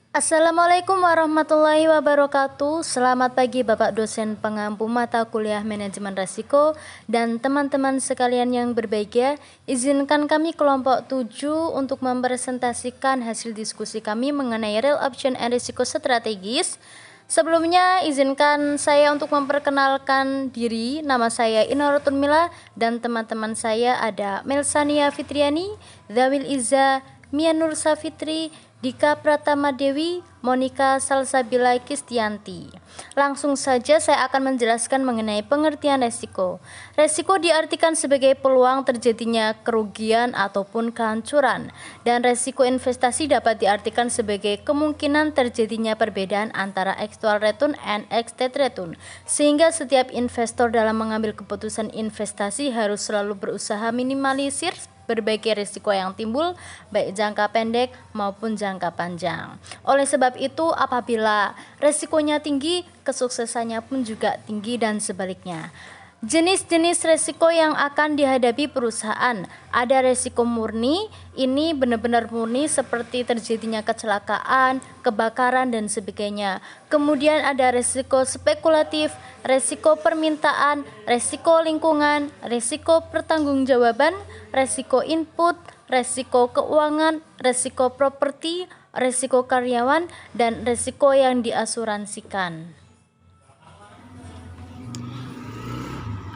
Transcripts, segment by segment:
Assalamualaikum warahmatullahi wabarakatuh. Selamat pagi Bapak dosen pengampu mata kuliah manajemen resiko dan teman-teman sekalian yang berbahagia. Izinkan kami kelompok 7 untuk mempresentasikan hasil diskusi kami mengenai real option and risiko strategis. Sebelumnya izinkan saya untuk memperkenalkan diri. Nama saya Inarotun Mila dan teman-teman saya ada Melsania Fitriani, Zawil Iza, Mia Nur Safitri, Dika Pratama Dewi, Monika Salsabila Kistianti. Langsung saja saya akan menjelaskan mengenai pengertian resiko. Resiko diartikan sebagai peluang terjadinya kerugian ataupun kehancuran, dan resiko investasi dapat diartikan sebagai kemungkinan terjadinya perbedaan antara actual return and expected return, sehingga setiap investor dalam mengambil keputusan investasi harus selalu berusaha minimalisir berbagai risiko yang timbul, baik jangka pendek maupun jangka panjang. Oleh sebab itu, apabila risikonya tinggi, kesuksesannya pun juga tinggi dan sebaliknya. Jenis-jenis resiko yang akan dihadapi perusahaan. Ada resiko murni, ini benar-benar murni seperti terjadinya kecelakaan, kebakaran, dan sebagainya. Kemudian ada resiko spekulatif, resiko permintaan, resiko lingkungan, resiko pertanggungjawaban, resiko input, resiko keuangan, resiko properti, resiko karyawan, dan resiko yang diasuransikan.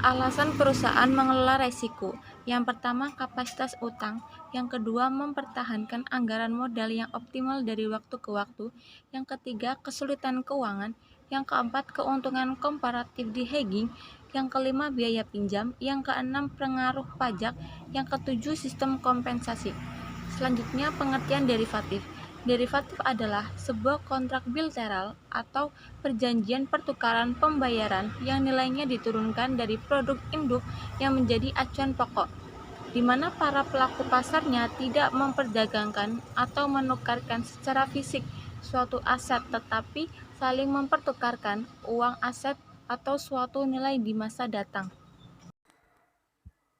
Alasan perusahaan mengelola resiko. Yang pertama, kapasitas utang. Yang kedua, mempertahankan anggaran modal yang optimal dari waktu ke waktu. Yang ketiga, kesulitan keuangan. Yang keempat, keuntungan komparatif di hedging. Yang kelima, biaya pinjam. Yang keenam, pengaruh pajak. Yang ketujuh, sistem kompensasi. Selanjutnya, pengertian derivatif. Derivatif adalah sebuah kontrak bilateral atau perjanjian pertukaran pembayaran yang nilainya diturunkan dari produk induk yang menjadi acuan pokok, di mana para pelaku pasarnya tidak memperdagangkan atau menukarkan secara fisik suatu aset, tetapi saling mempertukarkan uang aset atau suatu nilai di masa datang.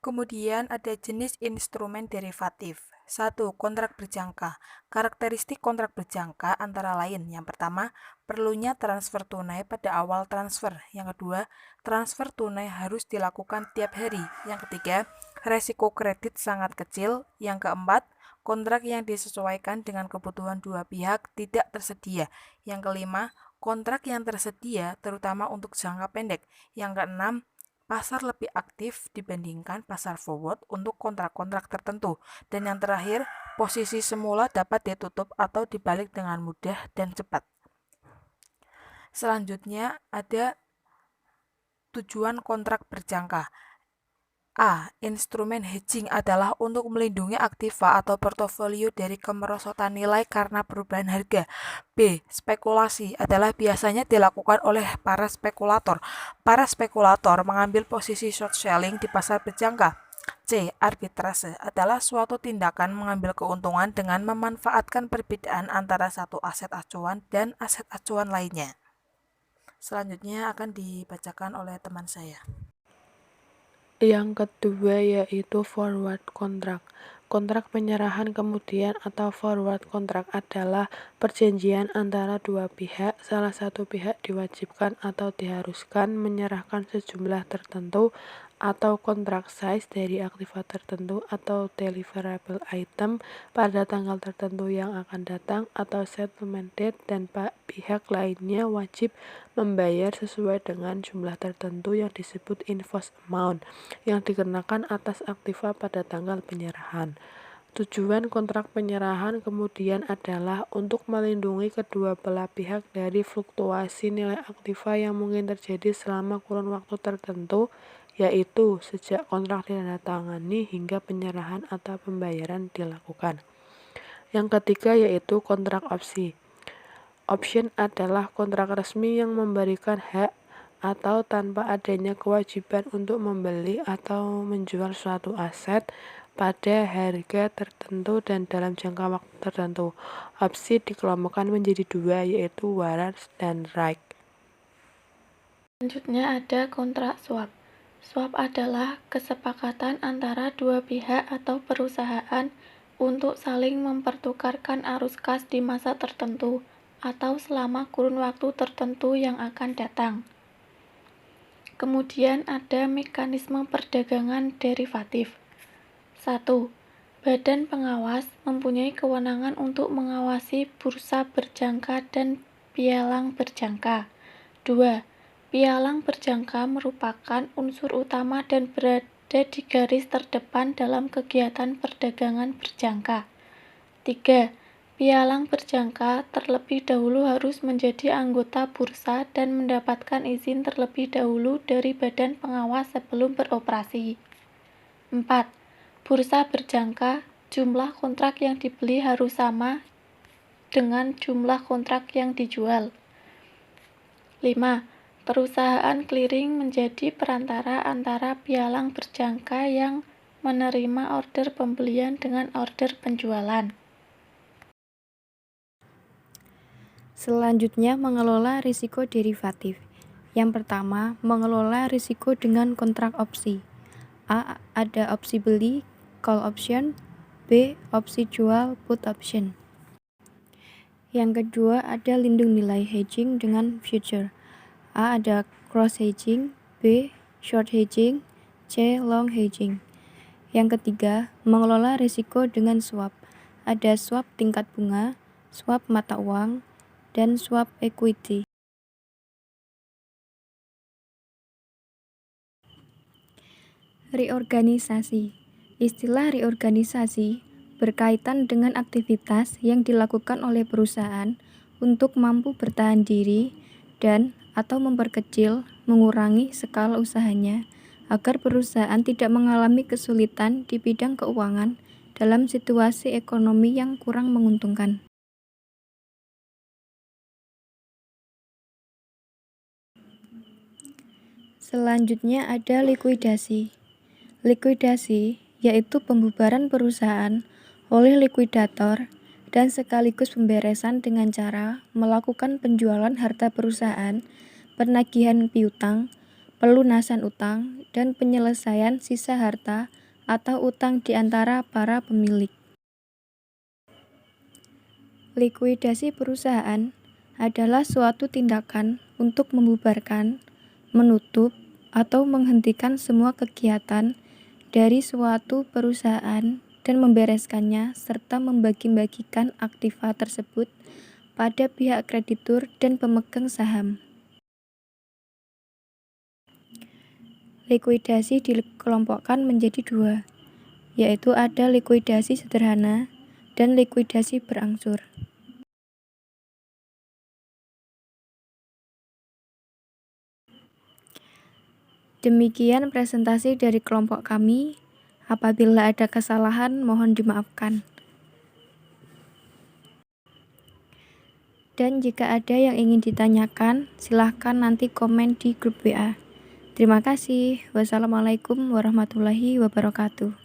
Kemudian ada jenis instrumen derivatif. 1. Kontrak berjangka. Karakteristik kontrak berjangka antara lain. Yang pertama, perlunya transfer tunai pada awal transfer. Yang kedua, transfer tunai harus dilakukan tiap hari. Yang ketiga, resiko kredit sangat kecil. Yang keempat, kontrak yang disesuaikan dengan kebutuhan dua pihak tidak tersedia. Yang kelima, kontrak yang tersedia terutama untuk jangka pendek. Yang keenam, pasar lebih aktif dibandingkan pasar forward untuk kontrak-kontrak tertentu. Dan yang terakhir, posisi semula dapat ditutup atau dibalik dengan mudah dan cepat. Selanjutnya ada tujuan kontrak berjangka. A. Instrumen hedging adalah untuk melindungi aktiva atau portofolio dari kemerosotan nilai karena perubahan harga. B. Spekulasi adalah biasanya dilakukan oleh para spekulator. Para spekulator mengambil posisi short selling di pasar berjangka. C. Arbitrase adalah suatu tindakan mengambil keuntungan dengan memanfaatkan perbedaan antara satu aset acuan dan aset acuan lainnya. Selanjutnya akan dibacakan oleh teman saya. Yang kedua yaitu forward contract. Kontrak penyerahan kemudian atau forward contract adalah perjanjian antara dua pihak. Salah satu pihak diwajibkan atau diharuskan menyerahkan sejumlah tertentu atau kontrak size dari aktiva tertentu atau deliverable item pada tanggal tertentu yang akan datang atau settlement date, dan pihak lainnya wajib membayar sesuai dengan jumlah tertentu yang disebut invoice amount yang dikenakan atas aktiva pada tanggal penyerahan. Tujuan kontrak penyerahan kemudian adalah untuk melindungi kedua belah pihak dari fluktuasi nilai aktiva yang mungkin terjadi selama kurun waktu tertentu, yaitu sejak kontrak ditandatangani hingga penyerahan atau pembayaran dilakukan. Yang ketiga yaitu kontrak opsi. Option adalah kontrak resmi yang memberikan hak atau tanpa adanya kewajiban untuk membeli atau menjual suatu aset pada harga tertentu dan dalam jangka waktu tertentu. Opsi dikelompokkan menjadi dua, yaitu warrants dan right. Selanjutnya ada kontrak swap. Swap adalah kesepakatan antara dua pihak atau perusahaan untuk saling mempertukarkan arus kas di masa tertentu atau selama kurun waktu tertentu yang akan datang. Kemudian ada mekanisme perdagangan derivatif. 1. Badan pengawas mempunyai kewenangan untuk mengawasi bursa berjangka dan pialang berjangka. 2. Pialang berjangka merupakan unsur utama dan berada di garis terdepan dalam kegiatan perdagangan berjangka. 3. Pialang berjangka terlebih dahulu harus menjadi anggota bursa dan mendapatkan izin terlebih dahulu dari badan pengawas sebelum beroperasi. 4. Bursa berjangka, jumlah kontrak yang dibeli harus sama dengan jumlah kontrak yang dijual. 5. Perusahaan clearing menjadi perantara antara pialang berjangka yang menerima order pembelian dengan order penjualan. Selanjutnya, mengelola risiko derivatif. Yang pertama, mengelola risiko dengan kontrak opsi. A. Ada opsi beli, call option. B. Opsi jual, put option. Yang kedua, ada lindung nilai hedging dengan future. A. Ada cross hedging. B. Short hedging. C. Long hedging. Yang ketiga, mengelola risiko dengan swap. Ada swap tingkat bunga, swap mata uang, dan swap equity. Reorganisasi. Istilah reorganisasi berkaitan dengan aktivitas yang dilakukan oleh perusahaan untuk mampu bertahan diri dan atau memperkecil, mengurangi skala usahanya agar perusahaan tidak mengalami kesulitan di bidang keuangan dalam situasi ekonomi yang kurang menguntungkan. Selanjutnya ada likuidasi. Likuidasi yaitu pembubaran perusahaan oleh likuidator dan sekaligus pemberesan dengan cara melakukan penjualan harta perusahaan, penagihan piutang, pelunasan utang, dan penyelesaian sisa harta atau utang di antara para pemilik. Likuidasi perusahaan adalah suatu tindakan untuk membubarkan, menutup, atau menghentikan semua kegiatan dari suatu perusahaan dan membereskannya serta membagi-bagikan aktiva tersebut pada pihak kreditur dan pemegang saham. Likuidasi dikelompokkan menjadi dua, yaitu ada likuidasi sederhana dan likuidasi berangsur. Demikian presentasi dari kelompok kami. Apabila ada kesalahan, mohon dimaafkan. Dan jika ada yang ingin ditanyakan, silahkan nanti komen di grup WA. Terima kasih. Wassalamualaikum warahmatullahi wabarakatuh.